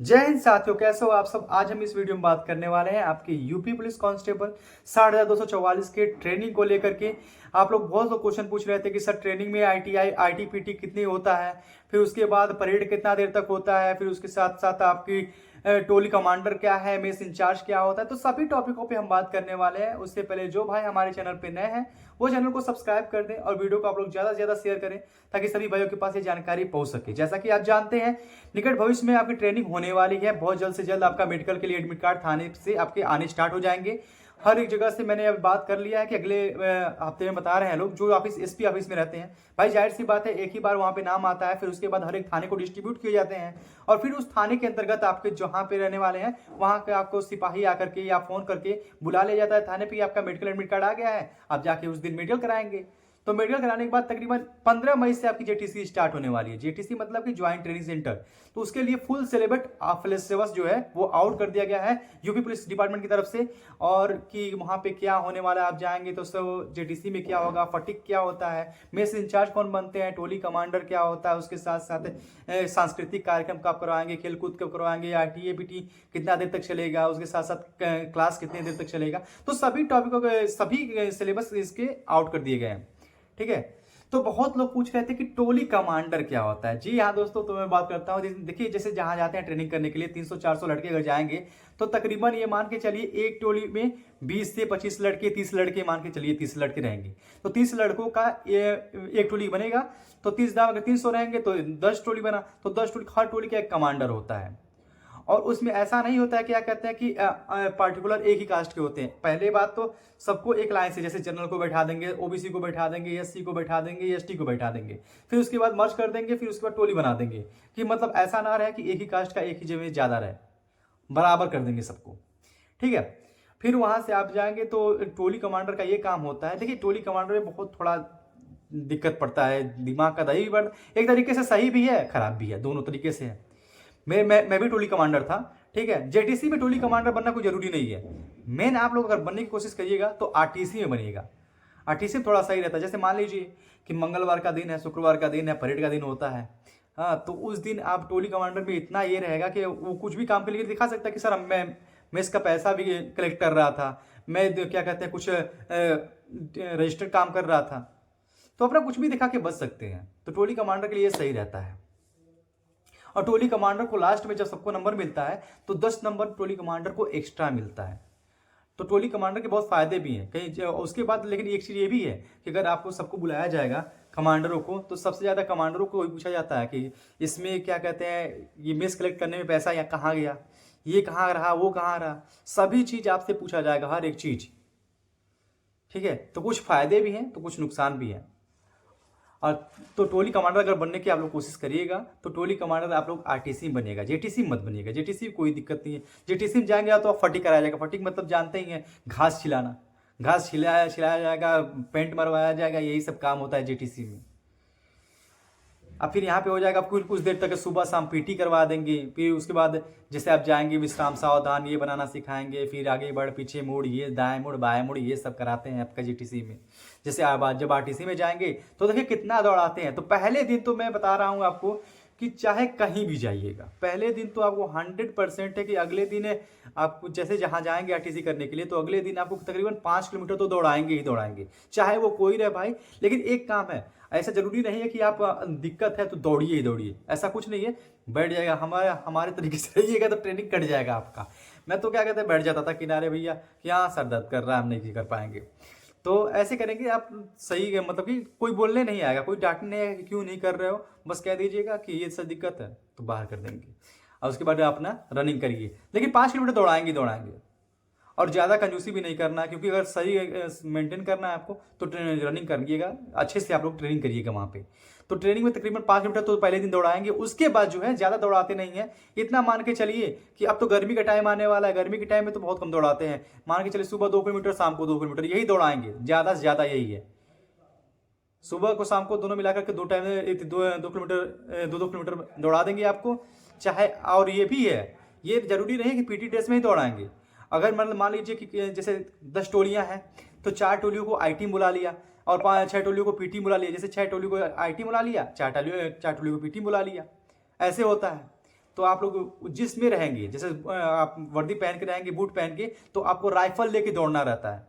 जय हिंद साथियों, कैसे हो आप सब। आज हम इस वीडियो में बात करने वाले हैं आपके यूपी पुलिस कांस्टेबल 60,244 के ट्रेनिंग को लेकर के। आप लोग बहुत लोग क्वेश्चन पूछ रहे थे कि सर ट्रेनिंग में आईटीआई आईटीपीटी कितनी होता है, फिर उसके बाद परेड कितना देर तक होता है, फिर उसके साथ साथ आपकी टोली कमांडर क्या है, मेस इंचार्ज क्या होता है। तो सभी टॉपिकों पे हम बात करने वाले हैं। उससे पहले जो भाई हमारे चैनल पे नए हैं वो चैनल को सब्सक्राइब कर दें और वीडियो को आप लोग ज्यादा से ज्यादा शेयर करें ताकि सभी भाइयों के पास ये जानकारी पहुंच सके। जैसा कि आप जानते हैं निकट भविष्य में आपकी ट्रेनिंग होने वाली है। बहुत जल्द से जल्द आपका मेडिकल के लिए एडमिट कार्ड थाने से आपके आने स्टार्ट हो जाएंगे। हर एक जगह से मैंने अब बात कर लिया है कि अगले हफ्ते में बता रहे हैं लोग जो ऑफिस एसपी ऑफिस में रहते हैं। भाई जाहिर सी बात है, एक ही बार वहां पे नाम आता है, फिर उसके बाद हर एक थाने को डिस्ट्रीब्यूट किए जाते हैं और फिर उस थाने के अंतर्गत आपके जहां पे रहने वाले हैं वहां के आपको सिपाही आकर के या फोन करके बुला लिया जाता है थाने पे। आपका मेडिकल एडमिट कार्ड आ गया है, आप जाके उस दिन मेडिकल कराएंगे। तो मेडिकल कराने के बाद तकरीबन 15 मई से आपकी जेटीसी स्टार्ट होने वाली है। जेटीसी मतलब कि ज्वाइंट ट्रेनिंग सेंटर। तो उसके लिए फुल सिलेबस जो है वो आउट कर दिया गया है यूपी पुलिस डिपार्टमेंट की तरफ से। और कि वहां पे क्या होने वाला है, आप जाएंगे तो सब जेटीसी में क्या होगा, फटिक क्या होता है, मेस इंचार्ज कौन बनते हैं, टोली कमांडर क्या होता है, उसके साथ साथ सांस्कृतिक कार्यक्रम कब करवाएंगे, खेलकूद कब करवाएंगे, आईटीए पीटी कितना देर तक चलेगा, उसके साथ साथ क्लास कितनी देर तक चलेगा। तो सभी टॉपिकों के सभी सिलेबस इसके आउट कर दिए गए हैं। ठीक है। तो बहुत लोग पूछ रहे थे कि टोली कमांडर क्या होता है। जी हाँ दोस्तों, तो मैं बात करता हूँ। देखिए जैसे जहां जाते हैं ट्रेनिंग करने के लिए 300-400 लड़के अगर जाएंगे तो तकरीबन ये मान के चलिए एक टोली में 20 से 25 लड़के, 30 लड़के मान के चलिए 30 लड़के रहेंगे। तो 30 लड़कों का ये एक टोली बनेगा। तो 30 दाम अगर 300 रहेंगे तो 10 टोली बना। तो 10 टोली, हर टोली का एक कमांडर होता है। और उसमें ऐसा नहीं होता है, क्या कहते हैं कि पार्टिकुलर एक ही कास्ट के होते हैं। पहले बात तो सबको एक लाइन से, जैसे जनरल को बैठा देंगे, ओबीसी को बैठा देंगे, एससी को बैठा देंगे, एसटी को बैठा देंगे, फिर उसके बाद मर्ज कर देंगे, फिर उसके बाद टोली बना देंगे। कि मतलब ऐसा ना रहे कि एक ही कास्ट का एक ही जगह ज्यादा रहे, बराबर कर देंगे सबको। ठीक है। फिर वहां से आप जाएंगे तो टोली कमांडर का ये काम होता है। देखिए टोली कमांडर में बहुत थोड़ा दिक्कत पड़ता है, दिमाग का दही भी बढ़ता, एक तरीके से सही भी है खराब भी है, दोनों तरीके से है। मैं भी टोली कमांडर था। ठीक है। जेटीसी में टोली कमांडर बनना कोई जरूरी नहीं है। मेन आप लोग अगर बनने की कोशिश करिएगा तो आरटीसी में बनिएगा। आरटीसी में थोड़ा सही रहता है। जैसे मान लीजिए कि मंगलवार का दिन है, शुक्रवार का दिन है, परेड का दिन होता है। हाँ, तो उस दिन आप टोली कमांडर में इतना ये रहेगा कि वो कुछ भी काम के लिए दिखा सकता है कि सर मैं इसका पैसा भी कलेक्ट कर रहा था, मैं क्या कहते हैं कुछ रजिस्टर्ड काम कर रहा था। तो अपना कुछ भी दिखा के बच सकते हैं। तो टोली कमांडर के लिए सही रहता है। और टोली कमांडर को लास्ट में जब सबको नंबर मिलता है तो 10 नंबर टोली कमांडर को एक्स्ट्रा मिलता है। तो टोली कमांडर के बहुत फायदे भी हैं कहीं उसके बाद। लेकिन एक चीज ये भी है कि अगर आपको सबको बुलाया जाएगा कमांडरों को, तो सबसे ज्यादा कमांडरों को पूछा जाता है कि इसमें क्या कहते हैं ये मिस कलेक्ट करने में पैसा या कहाँ गया, ये कहाँ रहा, वो कहाँ रहा, सभी चीज आपसे पूछा जाएगा, हर एक चीज। ठीक है। तो कुछ फायदे भी हैं तो कुछ नुकसान भी है। और तो टोली कमांडर अगर बनने की आप लोग कोशिश करिएगा तो टोली कमांडर आप लोग आरटीसी में बनिएगा, जेटीसी में मत बनिएगा। जेटीसी में कोई दिक्कत नहीं है। जेटीसी में जाएंगे तो आप फटिक कराया जाएगा। फटिक मतलब जानते ही हैं, घास छिलाना। घास छिलाया जाएगा, पेंट मरवाया जाएगा, यही सब काम होता है जेटीसी में। अब फिर यहाँ पे हो जाएगा कुछ कुछ देर तक सुबह शाम पीटी करवा देंगे। फिर उसके बाद जैसे आप जाएंगे विश्राम सावधान ये बनाना सिखाएंगे, फिर आगे बढ़, पीछे मुड़, ये दाएं मुड़, बाएं मुड़, ये सब कराते हैं आपका जीटीसी में। जैसे आप जब आरटीसी में जाएंगे तो देखिए कितना दौड़ाते हैं। तो पहले दिन तो मैं बता रहा हूँ आपको कि चाहे कहीं भी जाइएगा, पहले दिन तो आपको 100% है कि अगले दिन आप जैसे जहां जाएंगे आरटीसी करने के लिए तो अगले दिन आपको तकरीबन 5 किलोमीटर तो दौड़ाएंगे ही दौड़ाएंगे, चाहे वो कोई रहे भाई। लेकिन एक काम है, ऐसा जरूरी नहीं है कि आप दिक्कत है तो दौड़िए ही दौड़िए, ऐसा कुछ नहीं है। बैठ जाएगा, हमारे तरीके से रहिएगा तो ट्रेनिंग कट जाएगा आपका। मैं तो क्या कहते हैं बैठ जाता था किनारे, भैया क्या सर दर्द कर रहा है, हम नहीं कर पाएंगे। तो ऐसे करेंगे आप सही है, मतलब कि कोई बोलने नहीं आएगा, कोई डांटने आएगा कि क्यों नहीं कर रहे हो, बस कह दीजिएगा कि ये सब दिक्कत है तो बाहर कर देंगे। और उसके बाद अपना रनिंग करिए। लेकिन 5 किलोमीटर दौड़ाएंगे दौड़ाएंगे। और ज़्यादा कंजूसी भी नहीं करना है, क्योंकि अगर सही मेंटेन करना है आपको तो रनिंग करिएगा अच्छे से, आप लोग ट्रेनिंग करिएगा वहाँ पे। तो ट्रेनिंग में तकरीबन 5 किलोमीटर तो पहले दिन दौड़ाएंगे। उसके बाद जो है ज़्यादा दौड़ाते नहीं है। इतना मान के चलिए कि अब तो गर्मी का टाइम आने वाला है, गर्मी के टाइम में तो बहुत कम दौड़ाते हैं। मान के चलिए सुबह 2 किलोमीटर, शाम को 2 किलोमीटर, यही दौड़ाएंगे, ज़्यादा से ज़्यादा यही है। सुबह को शाम को दोनों मिलाकर के 2 किलोमीटर 2 किलोमीटर दौड़ा देंगे आपको। चाहे और ये भी है, ये जरूरी नहीं है कि पीटी ड्रेस में ही दौड़ाएंगे। अगर मतलब मान लीजिए कि जैसे 10 टोलियां हैं तो 4 टोलियों को आई टीम बुला लिया और 5-6 टोलियों को पीटी बुला लिया। जैसे 6 टोलियों को आई टीम बुला लिया, 4 टोलियों को पीटी बुला लिया, ऐसे होता है। तो आप लोग जिसमें रहेंगे, जैसे आप वर्दी पहन के रहेंगे, बूट पहन के, तो आपको राइफल लेके दौड़ना रहता है।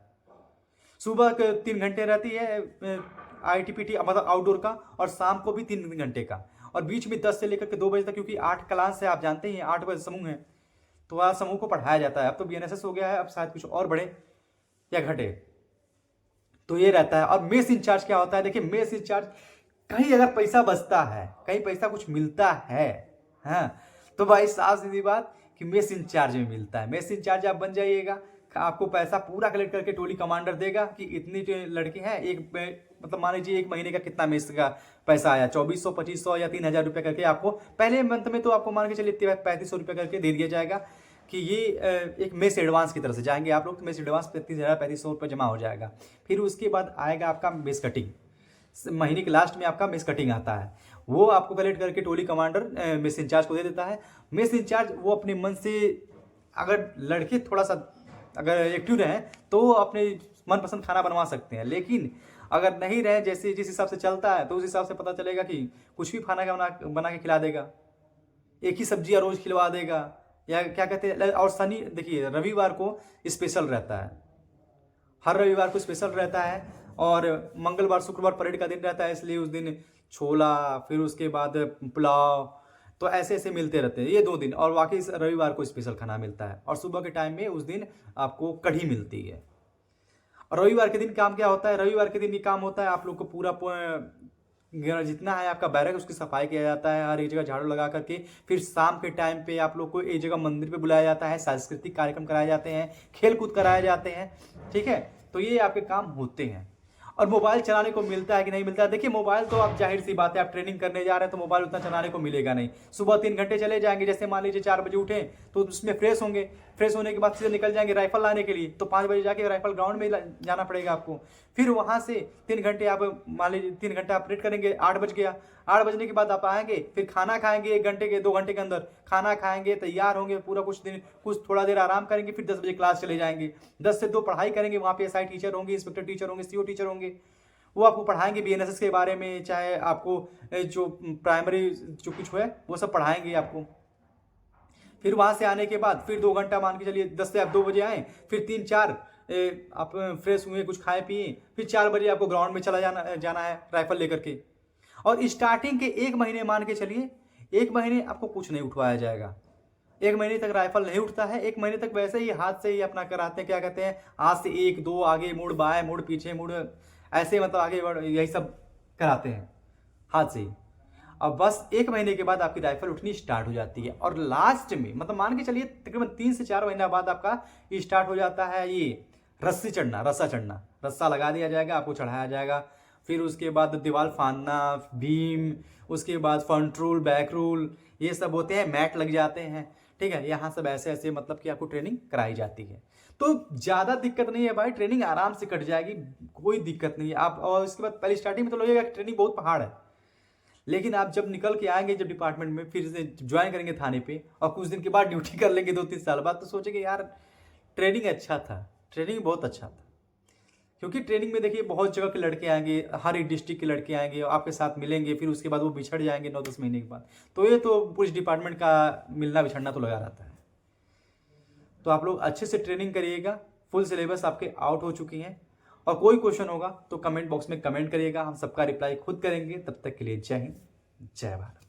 सुबह के 3 घंटे रहती है ITPT मतलब आउटडोर का, और शाम को भी 3 घंटे का, और बीच में 10 से लेकर के 2 बजे तक, क्योंकि 8 क्लास है, आप जानते ही हैं 8 बजे समूह है, तो वह समूह को पढ़ाया जाता है। अब तो BNSS हो गया है, अब शायद कुछ और बढ़े या घटे, तो ये रहता है। और मेस इंचार्ज क्या होता है? देखिए, मेस इंचार्ज कहीं अगर पैसा बचता है, कहीं पैसा कुछ मिलता है, हाँ, तो भाई साफ सीधी बात कि मेस इंचार्ज में मिलता है। मेस इंचार्ज आप बन जाइएगा, आपको पैसा पूरा कलेक्ट करके टोली कमांडर देगा कि इतनी लड़के हैं, एक मतलब मान लीजिए 1 महीने का कितना मेस का पैसा आया, 2400, 2500 या 3000 रुपये करके आपको पहले मंथ में, तो आपको मान के चलिए 3500 रुपये करके दे दिया जाएगा कि ये एक मेस एडवांस की तरफ से जाएंगे आप लोग, तो मेस एडवांस 35,000 रुपये जमा हो जाएगा। फिर उसके बाद आएगा आपका मेस कटिंग, महीने के लास्ट में आपका मेस कटिंग आता है, वो आपको कलेक्ट करके टोली कमांडर मेस इंचार्ज को दे देता है। मेस इंचार्ज वो अपने मन से, अगर लड़के थोड़ा सा अगर एक्टिव रहें तो अपने मनपसंद खाना बनवा सकते हैं, लेकिन अगर नहीं रहे, जैसे जिस हिसाब से चलता है, तो उस हिसाब से पता चलेगा कि कुछ भी खाना का बना के खिला देगा, एक ही सब्जी रोज खिलवा देगा, या क्या कहते हैं। और शनि, देखिए रविवार को स्पेशल रहता है, हर रविवार को स्पेशल रहता है, और मंगलवार शुक्रवार परेड का दिन रहता है, इसलिए उस दिन छोला, फिर उसके बाद पुलाव, तो ऐसे ऐसे मिलते रहते हैं ये 2 दिन, और वाकई रविवार को स्पेशल खाना मिलता है। और सुबह के टाइम में उस दिन आपको कढ़ी मिलती है। और रविवार के दिन काम क्या होता है? रविवार के दिन ये काम होता है, आप लोग को पूरा जितना है आपका बैरक, उसकी सफाई किया जाता है, हर एक जगह झाड़ू लगा करके। फिर शाम के टाइम पे आप लोग को एक जगह मंदिर पे बुलाया जाता है, सांस्कृतिक कार्यक्रम कराए जाते हैं, खेल कूद कराए जाते हैं, ठीक है। तो ये आपके काम होते हैं। और मोबाइल चलाने को मिलता है कि नहीं मिलता है? देखिए, मोबाइल तो आप जाहिर सी बात है, आप ट्रेनिंग करने जा रहे हैं तो मोबाइल उतना चलाने को मिलेगा नहीं। सुबह 3 घंटे चले जाएंगे, जैसे मान लीजिए 4 बजे उठे तो उसमें फ्रेश होंगे, फ्रेश होने के बाद सीधे निकल जाएंगे राइफल लाने के लिए, तो 5 बजे जाके राइफल ग्राउंड में जाना पड़ेगा आपको। फिर वहाँ से 3 घंटे आप मान लीजिए 3 घंटे आप रेड करेंगे, 8 बज गया, 8 बजने के बाद आप आएंगे, फिर खाना खाएंगे, 1 घंटे के 2 घंटे के अंदर खाना खाएंगे, तैयार होंगे, पूरा कुछ थोड़ा देर आराम करेंगे, फिर 10 बजे क्लास चले जाएंगे, 10 से 2 पढ़ाई करेंगे, वहाँ पे SI टीचर होंगे, इंस्पेक्टर टीचर होंगे, CO टीचर होंगे, वो आपको पढ़ाएंगे BNSS के बारे में, चाहे आपको जो प्राइमरी जो कुछ है वो सब पढ़ाएंगे आपको। फिर वहाँ से आने के बाद फिर 2 घंटा मान के चलिए, 10 से आप 2 बजे आए, फिर 3-4 आप फ्रेश हुए, कुछ खाए पिए, फिर 4 बजे आपको ग्राउंड में चला जाना है राइफल लेकर के। और स्टार्टिंग के 1 महीने मान के चलिए, 1 महीने आपको कुछ नहीं उठवाया जाएगा, 1 महीने तक राइफल नहीं उठता है। 1 महीने तक वैसे ही हाथ से ही अपना कराते हैं, क्या कहते हैं, हाथ से 1-2 आगे मुड़, बाएं मुड़, पीछे मुड़, ऐसे मतलब आगे बढ़, यही सब कराते हैं हाथ से ही। अब बस 1 महीने के बाद आपकी राइफल उठनी स्टार्ट हो जाती है। और लास्ट में मतलब मान के चलिए तकरीबन 3 से 4 महीना बाद आपका स्टार्ट हो जाता है ये रस्सा चढ़ना, रस्सा लगा दिया जाएगा, आपको चढ़ाया जाएगा। फिर उसके बाद दीवार फांदना, बीम, उसके बाद फ्रंट रूल, बैक रूल, ये सब होते हैं, मैट लग जाते हैं, ठीक है। यहाँ सब ऐसे ऐसे मतलब कि आपको ट्रेनिंग कराई जाती है। तो ज़्यादा दिक्कत नहीं है भाई, ट्रेनिंग आराम से कट जाएगी, कोई दिक्कत नहीं है आप। और उसके बाद पहले स्टार्टिंग में तो लगेगा ट्रेनिंग बहुत पहाड़ है, लेकिन आप जब निकल के आएंगे, जब डिपार्टमेंट में फिर से ज्वाइन करेंगे थाने पे, और कुछ दिन के बाद ड्यूटी कर लेंगे 2-3 साल बाद, तो सोचेंगे यार ट्रेनिंग अच्छा था, ट्रेनिंग बहुत अच्छा था। क्योंकि ट्रेनिंग में देखिए बहुत जगह के लड़के आएंगे, हर एक डिस्ट्रिक्ट के लड़के आएंगे, आपके साथ मिलेंगे, फिर उसके बाद वो बिछड़ जाएंगे 9-10 महीने के बाद। तो ये तो पुलिस डिपार्टमेंट का मिलना बिछड़ना तो लगा रहता है। तो आप लोग अच्छे से ट्रेनिंग करिएगा, फुल सिलेबस आपके आउट हो चुकी हैं। और कोई क्वेश्चन होगा तो कमेंट बॉक्स में कमेंट करिएगा, हम सबका रिप्लाई खुद करेंगे। तब तक के लिए जय हिंद, जय भारत।